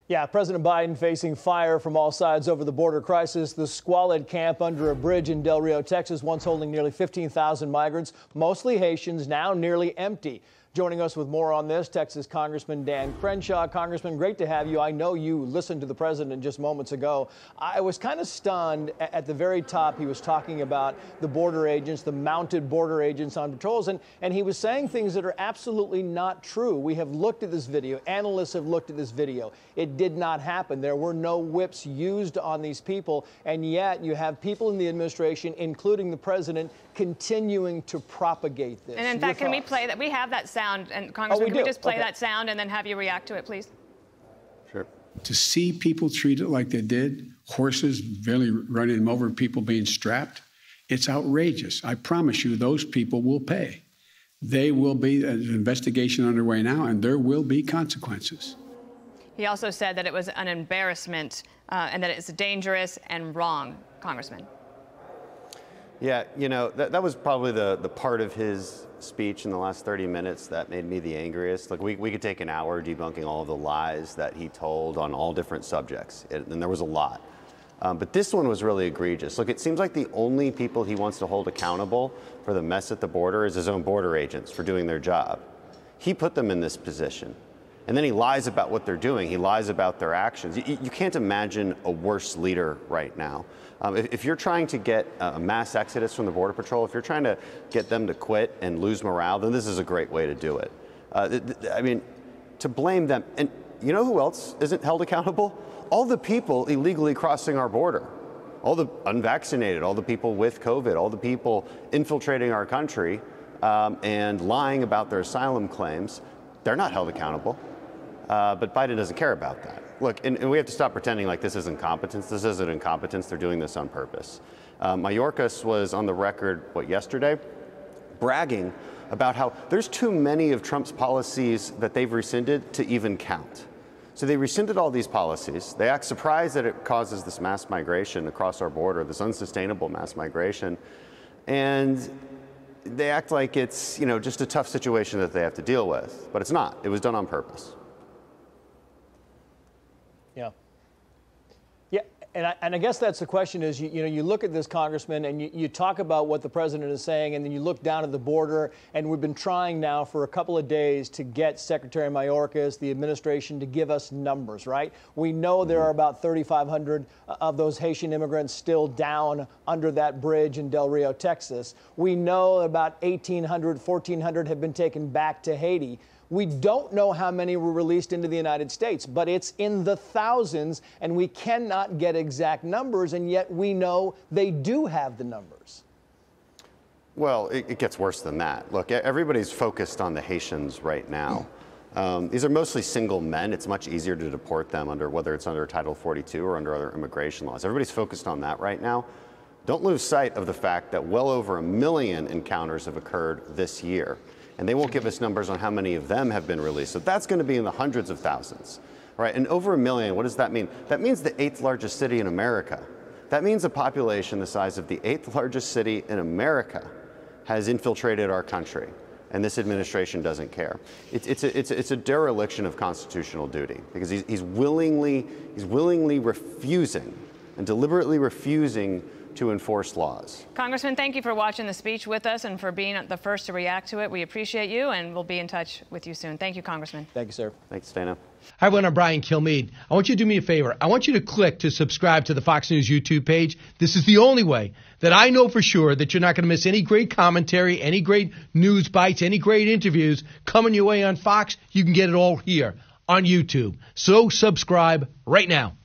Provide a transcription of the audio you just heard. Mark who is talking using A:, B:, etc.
A: Yeah, President Biden facing fire from all sides over the border crisis. The squalid camp under a bridge in Del Rio, Texas, once holding nearly 15,000 migrants, mostly Haitians, now nearly empty. Joining us with more on this, Texas Congressman Dan Crenshaw. Congressman, great to have you. I know you listened to the president just moments ago. I was kind of stunned at the very top. He was talking about the border agents, the mounted border agents on patrols, and he was saying things that are absolutely not true. We have looked at this video. Analysts have looked at this video. It did not happen. There were no whips used on these people, and yet you have people in the administration, including the president, continuing to propagate this.
B: And in fact, can we play that? We have that sound. And Congressman, can we just play that sound and then have you react to it, please?
C: Sure. To see people treated like they did, horses barely running them over, people being strapped, it's outrageous. I promise you those people will pay. They will be, an investigation underway now, and there will be consequences.
B: He also said that it was an embarrassment and that it's dangerous and wrong, Congressman.
D: Yeah, you know, that was probably the part of his speech in the last 30 minutes that made me the angriest. Like, we could take an hour debunking all of the lies that he told on all different subjects, and there was a lot. But this one was really egregious. Look, it seems like the only people he wants to hold accountable for the mess at the border is his own border agents for doing their job. He put them in this position. And then he lies about what they're doing. He lies about their actions. You can't imagine a worse leader right now. If you're trying to get a mass exodus from the Border Patrol, if you're trying to get them to quit and lose morale, then this is a great way to do it. I mean, to blame them. And you know who else isn't held accountable? All the people illegally crossing our border. All the unvaccinated, all the people with COVID, all the people infiltrating our country and lying about their asylum claims. They're not held accountable. But Biden doesn't care about that. Look, and we have to stop pretending like this is incompetence. This isn't incompetence. They're doing this on purpose. Mayorkas was on the record, yesterday, bragging about how there's too many of Trump's policies that they've rescinded to even count. So they rescinded all these policies. They act surprised that it causes this mass migration across our border, this unsustainable mass migration. And they act like it's, just a tough situation that they have to deal with. But it's not. It was done on purpose.
A: Yeah. Yeah, and I guess that's the question is, you look at this, Congressman, and you talk about what the president is saying, and then you look down at the border, and we've been trying now for a couple of days to get Secretary Mayorkas, the administration, to give us numbers, right? We know there are about 3,500 of those Haitian immigrants still down under that bridge in Del Rio, Texas. We know about 1,800, 1,400 have been taken back to Haiti. We don't know how many were released into the United States, but it's in the thousands, and we cannot get exact numbers, and yet we know they do have the numbers.
D: Well, it gets worse than that. Look, everybody's focused on the Haitians right now. These are mostly single men. It's much easier to deport them whether it's under Title 42 or under other immigration laws. Everybody's focused on that right now. Don't lose sight of the fact that well over 1 million encounters have occurred this year. And they won't give us numbers on how many of them have been released. So that's going to be in the hundreds of thousands, right? And over 1 million, what does that mean? That means the 8th largest city in America. That means a population the size of the 8th largest city in America has infiltrated our country. And this administration doesn't care. It's a dereliction of constitutional duty because he's willingly refusing and deliberately refusing to enforce laws.
B: Congressman, thank you for watching the speech with us and for being the first to react to it. We appreciate you, and we'll be in touch with you soon. Thank you, Congressman.
A: Thank you, sir.
D: Thanks, Dana.
E: Hi, everyone. I'm Brian Kilmeade. I want you to do me a favor. I want you to click to subscribe to the Fox News YouTube page. This is the only way that I know for sure that you're not going to miss any great commentary, any great news bites, any great interviews coming your way on Fox. You can get it all here on YouTube. So subscribe right now.